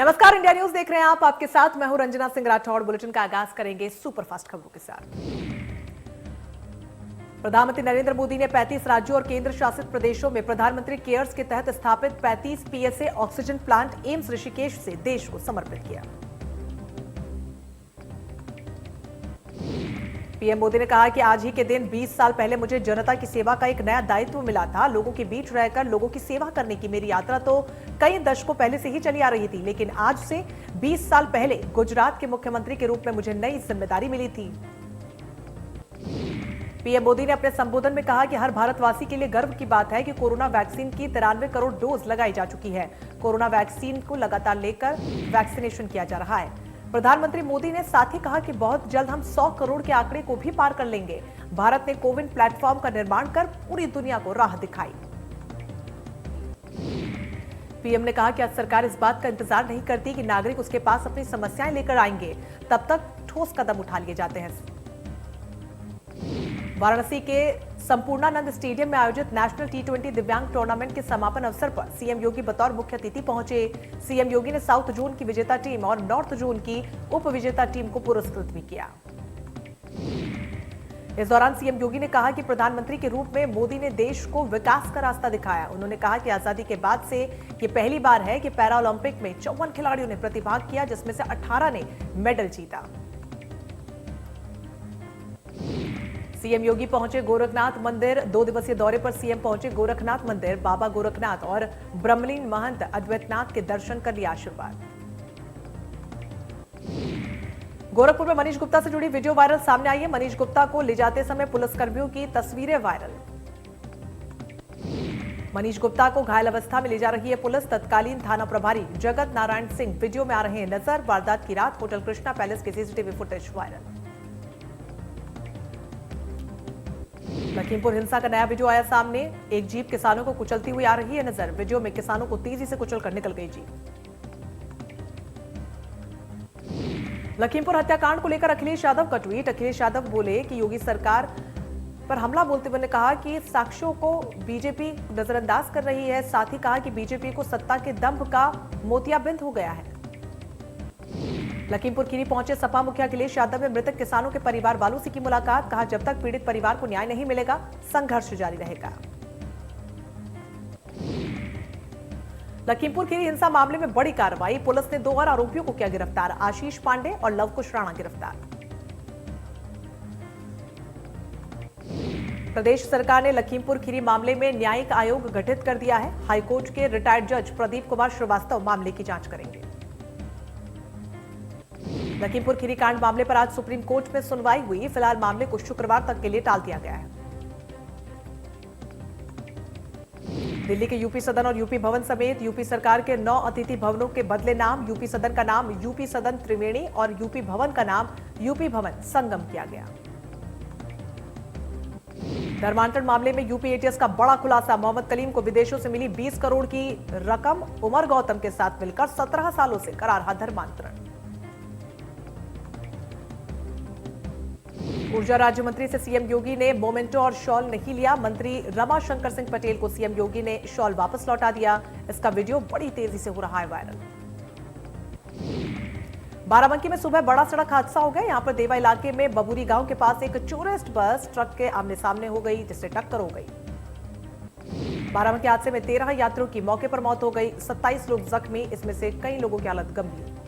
नमस्कार, India news देख रहे हैं आप। आपके साथ मैं हूं रंजना सिंह राठौड़। बुलेटिन का आगाज करेंगे सुपरफास्ट खबरों के साथ। प्रधानमंत्री नरेंद्र मोदी ने 35 राज्यों और केंद्र शासित प्रदेशों में प्रधानमंत्री केयर्स के तहत स्थापित 35 PSA oxygen plant AIIMS Rishikesh से देश को समर्पित किया। पीएम मोदी ने कहा कि आज ही के दिन 20 साल पहले मुझे जनता की सेवा का एक नया दायित्व मिला था। लोगों के बीच रहकर लोगों की सेवा करने की मेरी यात्रा तो कई दशकों पहले से ही चली आ रही थी, लेकिन आज से 20 साल पहले गुजरात के मुख्यमंत्री के रूप में मुझे नई जिम्मेदारी मिली थी। पीएम मोदी ने अपने संबोधन में कहा कि हर भारतवासी के लिए गर्व की बात है कि कोरोना वैक्सीन की 93 करोड़ डोज लगाई जा चुकी है। कोरोना वैक्सीन को लगातार लेकर वैक्सीनेशन किया जा रहा है। प्रधानमंत्री मोदी ने साथ ही कहा कि बहुत जल्द हम 100 करोड़ के आंकड़े को भी पार कर लेंगे। भारत ने कोविन प्लेटफॉर्म का निर्माण कर पूरी दुनिया को राह दिखाई। पीएम ने कहा कि आज सरकार इस बात का इंतजार नहीं करती कि नागरिक उसके पास अपनी समस्याएं लेकर आएंगे, तब तक ठोस कदम उठा लिए जाते हैं। वाराणसी के संपूर्णानंद स्टेडियम में आयोजित नेशनल T20 दिव्यांग टूर्नामेंट के समापन अवसर पर सीएम योगी बतौर मुख्य अतिथि पहुंचे। सीएम योगी ने साउथ जोन की विजेता टीम और नॉर्थ जोन की उप विजेता टीम को पुरस्कृत भी किया। इस दौरान सीएम योगी ने कहा कि प्रधानमंत्री के रूप में मोदी ने देश को विकास का रास्ता दिखाया। उन्होंने कहा कि आजादी के बाद से ये पहली बार है कि पैरा ओलंपिक में 54 खिलाड़ियों ने प्रतिभाग किया, जिसमें से 18 ने मेडल जीता। सीएम योगी पहुंचे गोरखनाथ मंदिर। 2 दिवसीय दौरे पर सीएम पहुंचे गोरखनाथ मंदिर। बाबा गोरखनाथ और ब्रह्मलीन महंत अद्वैतनाथ के दर्शन कर लिया आशीर्वाद। गोरखपुर में मनीष गुप्ता से जुड़ी वीडियो वायरल सामने आई है। मनीष गुप्ता को ले जाते समय पुलिसकर्मियों की तस्वीरें वायरल। मनीष गुप्ता को घायल अवस्था में ले जा रही है पुलिस। तत्कालीन थाना प्रभारी जगत नारायण सिंह वीडियो में आ रहे हैं नजर। वारदात की रात होटल कृष्णा पैलेस की सीसीटीवी फुटेज वायरल। लखीमपुर हिंसा का नया वीडियो आया सामने। एक जीप किसानों को कुचलती हुई आ रही है नजर। वीडियो में किसानों को तेजी से कुचलकर निकल गई जीप। लखीमपुर हत्याकांड को लेकर अखिलेश यादव का ट्वीट। अखिलेश यादव बोले कि योगी सरकार पर हमला बोलते हुए ने कहा कि साक्ष्यों को बीजेपी नजरअंदाज कर रही है। साथ ही कहा कि बीजेपी को सत्ता के दंभ का मोतियाबिंद हो गया है। लखीमपुर खीरी पहुंचे सपा मुखिया अखिलेश यादव ने मृतक किसानों के परिवार वालों से की मुलाकात। कहा जब तक पीड़ित परिवार को न्याय नहीं मिलेगा संघर्ष जारी रहेगा। लखीमपुर खीरी हिंसा मामले में बड़ी कार्रवाई। पुलिस ने 2 और आरोपियों को किया गिरफ्तार। आशीष पांडे और लवकुश राणा गिरफ्तार। प्रदेश सरकार ने लखीमपुर खीरी मामले में न्यायिक आयोग गठित कर दिया है। हाईकोर्ट के रिटायर्ड जज प्रदीप कुमार श्रीवास्तव मामले की जांच करेंगे। लखीमपुर खीरी कांड मामले पर आज सुप्रीम कोर्ट में सुनवाई हुई। फिलहाल मामले को शुक्रवार तक के लिए टाल दिया गया है। दिल्ली के यूपी सदन और यूपी भवन समेत यूपी सरकार के 9 अतिथि भवनों के बदले नाम। यूपी सदन का नाम यूपी सदन त्रिवेणी और यूपी भवन का नाम यूपी भवन संगम किया गया। धर्मांतरण मामले में यूपी एटीएस का बड़ा खुलासा। मोहम्मद कलीम को विदेशों से मिली 20 करोड़ की रकम। उमर गौतम के साथ मिलकर 17 सालों से करा रहा धर्मांतरण। ऊर्जा राज्य मंत्री से सीएम योगी ने मोमेंटो और शॉल नहीं लिया। मंत्री रमाशंकर सिंह पटेल को सीएम योगी ने शॉल वापस लौटा दिया। इसका वीडियो बड़ी तेजी से हो रहा है वायरल। बाराबंकी में सुबह बड़ा सड़क हादसा हो गया। यहां पर देवा इलाके में बबूरी गांव के पास एक टूरिस्ट बस ट्रक के आमने सामने हो गई, जिससे टक्कर हो गई। बाराबंकी हादसे में 13 यात्रियों की मौके पर मौत हो गई। 27 लोग जख्मी, इसमें से कई लोगों की हालत गंभीर।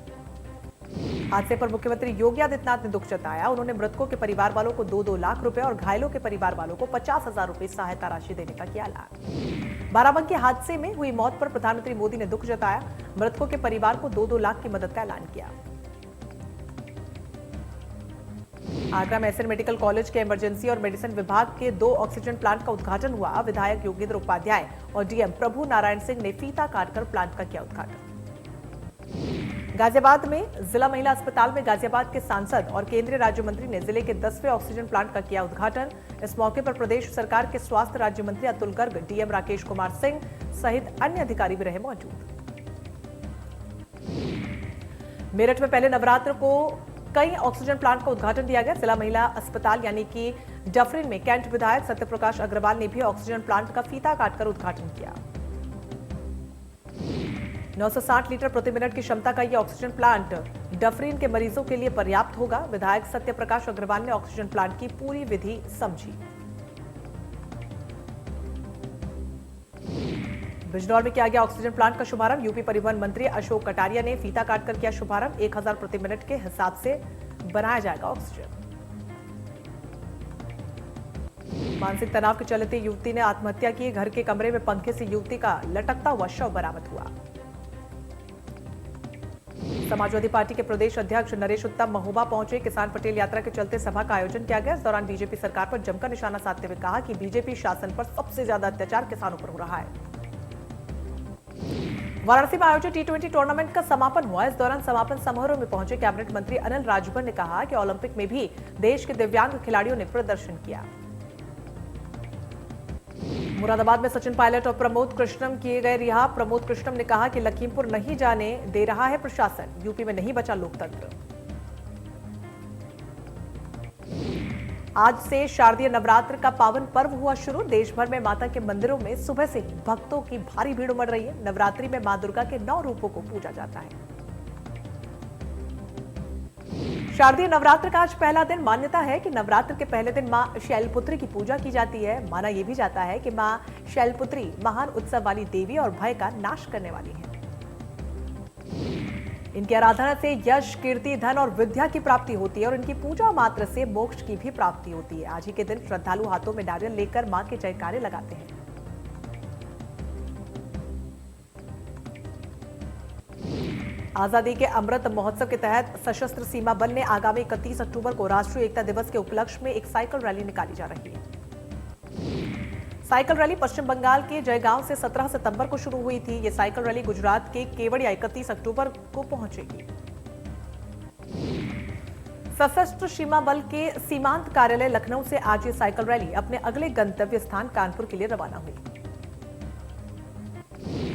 हादसे पर मुख्यमंत्री योगी आदित्यनाथ ने दुख जताया। उन्होंने मृतकों के परिवार वालों को 2-2 लाख रुपए और घायलों के परिवार वालों को 50,000 रुपए सहायता राशि देने का किया ऐलान। बाराबंकी हादसे में हुई मौत पर प्रधानमंत्री मोदी ने दुख जताया। मृतकों के परिवार को 2-2 लाख की मदद का ऐलान किया। आगरा में एसएन मेडिकल कॉलेज के इमरजेंसी और मेडिसिन विभाग के 2 ऑक्सीजन प्लांट का उद्घाटन हुआ। विधायक योगेंद्र उपाध्याय और डीएम प्रभु नारायण सिंह ने फीता काटकर प्लांट का किया उद्घाटन। गाजियाबाद में जिला महिला अस्पताल में गाजियाबाद के सांसद और केंद्रीय राज्य मंत्री ने जिले के 10वें ऑक्सीजन प्लांट का किया उद्घाटन। इस मौके पर प्रदेश सरकार के स्वास्थ्य राज्य मंत्री अतुल गर्ग, डीएम राकेश कुमार सिंह सहित अन्य अधिकारी भी रहे मौजूद। मेरठ में पहले नवरात्र को कई ऑक्सीजन प्लांट का उद्घाटन दिया गया। जिला महिला अस्पताल यानी कि डफरिन में कैंट विधायक सत्यप्रकाश अग्रवाल ने भी ऑक्सीजन प्लांट का फीता काटकर उद्घाटन किया। 960 लीटर प्रति मिनट की क्षमता का यह ऑक्सीजन प्लांट डफरीन के मरीजों के लिए पर्याप्त होगा। विधायक सत्य प्रकाश अग्रवाल ने ऑक्सीजन प्लांट की पूरी विधि समझी। बिजनौर में किया गया ऑक्सीजन प्लांट का शुभारंभ। यूपी परिवहन मंत्री अशोक कटारिया ने फीता काटकर किया शुभारंभ। 1000 प्रति मिनट के हिसाब से बनाया जाएगा ऑक्सीजन। मानसिक तनाव के चलते युवती ने आत्महत्या की। घर के कमरे में पंखे से युवती का लटकता हुआ शव बरामद हुआ। समाजवादी पार्टी के प्रदेश अध्यक्ष नरेश उत्तम महोबा पहुंचे। किसान पटेल यात्रा के चलते सभा का आयोजन किया गया। इस दौरान बीजेपी सरकार पर जमकर निशाना साधते हुए कहा कि बीजेपी शासन पर सबसे ज्यादा अत्याचार किसानों पर हो रहा है। वाराणसी में आयोजित T20 टूर्नामेंट का समापन हुआ। इस दौरान समापन समारोह में पहुंचे कैबिनेट मंत्री अनिल राजभर ने कहा कि ओलंपिक में भी देश के दिव्यांग खिलाड़ियों ने प्रदर्शन किया। मुरादाबाद में सचिन पायलट और प्रमोद कृष्णम किए गए रिहा। प्रमोद कृष्णम ने कहा कि लखीमपुर नहीं जाने दे रहा है प्रशासन। यूपी में नहीं बचा लोकतंत्र। आज से शारदीय नवरात्र का पावन पर्व हुआ शुरू। देश भर में माता के मंदिरों में सुबह से ही भक्तों की भारी भीड़ उमड़ रही है। नवरात्रि में मां दुर्गा के 9 रूपों को पूजा जाता है। शारदीय नवरात्र का आज पहला दिन। मान्यता है कि नवरात्र के पहले दिन मां शैलपुत्री की पूजा की जाती है। माना यह भी जाता है कि मां शैलपुत्री महान उत्सव वाली देवी और भय का नाश करने वाली है। इनकी आराधना से यश, कीर्ति, धन और विद्या की प्राप्ति होती है और इनकी पूजा मात्र से मोक्ष की भी प्राप्ति होती है। आज ही के दिन श्रद्धालु हाथों में नारियल लेकर मां के जयकारे लगाते हैं। आजादी के अमृत महोत्सव के तहत सशस्त्र सीमा बल ने आगामी 31 अक्टूबर को राष्ट्रीय एकता दिवस के उपलक्ष्य में एक साइकिल रैली निकाली जा रही है। साइकिल रैली पश्चिम बंगाल के जयगांव से 17 सितंबर को शुरू हुई थी। यह साइकिल रैली गुजरात के केवड़िया 31 अक्टूबर को पहुंचेगी। सशस्त्र सीमा बल के सीमांत कार्यालय लखनऊ से आज ये साइकिल रैली अपने अगले गंतव्य स्थान कानपुर के लिए रवाना हुई।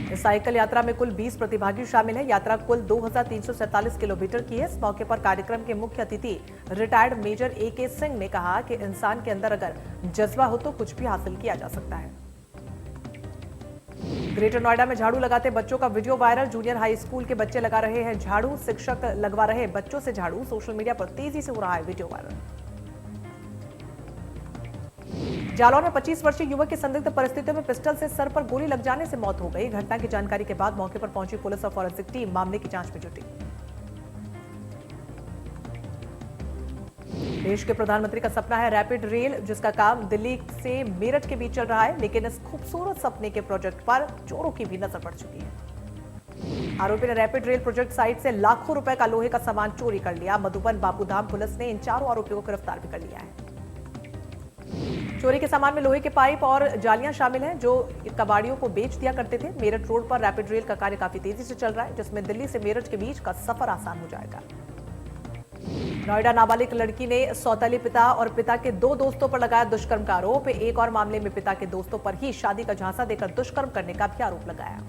इस साइकिल यात्रा में कुल 20 प्रतिभागी शामिल हैं। यात्रा कुल 2347 किलोमीटर की है। इस मौके पर कार्यक्रम के मुख्य अतिथि रिटायर्ड मेजर AK सिंह ने कहा कि इंसान के अंदर अगर जज्बा हो तो कुछ भी हासिल किया जा सकता है। ग्रेटर नोएडा में झाड़ू लगाते बच्चों का video viral. Junior high school के बच्चे लगा रहे हैं झाड़ू। शिक्षक लगवा रहे बच्चों से झाड़ू। सोशल मीडिया पर तेजी से हो रहा है वीडियो वायरल। जालौर में 25 वर्षीय युवक की संदिग्ध परिस्थितियों में पिस्टल से सर पर गोली लग जाने से मौत हो गई। घटना की जानकारी के बाद मौके पर पहुंची पुलिस और फॉरेंसिक टीम मामले की जांच में जुटी। देश के प्रधानमंत्री का सपना है रैपिड रेल, जिसका काम दिल्ली से मेरठ के बीच चल रहा है। लेकिन इस खूबसूरत सपने के प्रोजेक्ट पर चोरों की भी नजर पड़ चुकी है। आरोपी ने रैपिड रेल प्रोजेक्ट साइट से लाखों रुपए का लोहे का सामान चोरी कर लिया। मधुबन बापूधाम पुलिस ने इन 4 आरोपियों को गिरफ्तार भी कर लिया है। चोरी के सामान में लोहे के पाइप और जालियां शामिल हैं, जो कबाड़ियों को बेच दिया करते थे। मेरठ रोड पर रैपिड रेल का कार्य काफी तेजी से चल रहा है, जिसमें दिल्ली से मेरठ के बीच का सफर आसान हो जाएगा। नोएडा नाबालिग लड़की ने सौतेले पिता और पिता के 2 दोस्तों पर लगाया दुष्कर्म का आरोप। एक और मामले में पिता के दोस्तों पर ही शादी का झांसा देकर दुष्कर्म करने का भी आरोप लगाया।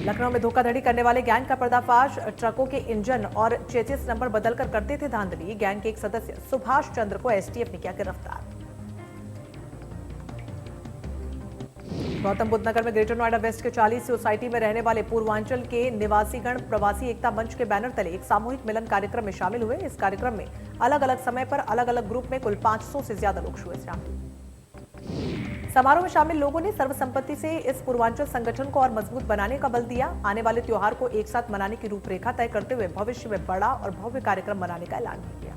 लखनऊ में धोखाधड़ी करने वाले गैंग का पर्दाफाश। ट्रकों के इंजन और चेसिस नंबर बदलकर करते थे धांधली। गैंग के एक सदस्य सुभाष चंद्र को STF ने किया गिरफ्तार। गौतम बुद्ध नगर में ग्रेटर नोएडा वेस्ट के 40 सोसाइटी में रहने वाले पूर्वांचल के निवासीगण प्रवासी एकता मंच के बैनर तले एक सामूहिक मिलन कार्यक्रम में शामिल हुए। इस कार्यक्रम में अलग अलग समय पर अलग अलग ग्रुप में कुल 500 से ज्यादा लोग हुए शामिल। समारोह में शामिल लोगों ने सर्वसम्मति से इस पूर्वांचल संगठन को और मजबूत बनाने का बल दिया। आने वाले त्योहार को एक साथ मनाने की रूपरेखा तय करते हुए भविष्य में बड़ा और भव्य कार्यक्रम मनाने का ऐलान किया।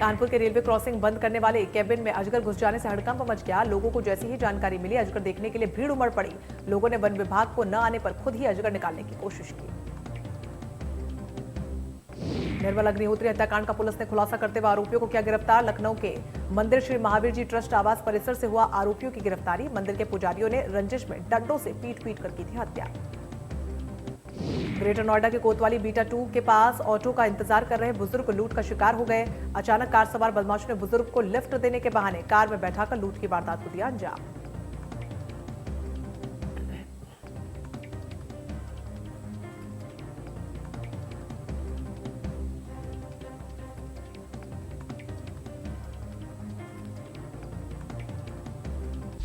कानपुर के रेलवे क्रॉसिंग बंद करने वाले केबिन में अजगर घुस जाने से हड़कंप मच गया। लोगों को जैसी ही जानकारी मिली, अजगर देखने के लिए भीड़ उमड़ पड़ी। लोगों ने वन विभाग को न आने पर खुद ही अजगर निकालने की कोशिश की। निर्मल अग्निहोत्री हत्याकांड का पुलिस ने खुलासा करते हुए आरोपियों को किया गिरफ्तार। लखनऊ के मंदिर श्री महावीर जी ट्रस्ट आवास परिसर से हुआ आरोपियों की गिरफ्तारी। मंदिर के पुजारियों ने रंजिश में डंडों से पीट कर की थी हत्या। ग्रेटर नोएडा के कोतवाली बीटा 2 के पास ऑटो का इंतजार कर रहे बुजुर्ग लूट का शिकार हो गए। अचानक कार सवार बदमाशों ने बुजुर्ग को लिफ्ट देने के बहाने कार में बैठाकर लूट की वारदात को दिया अंजाम।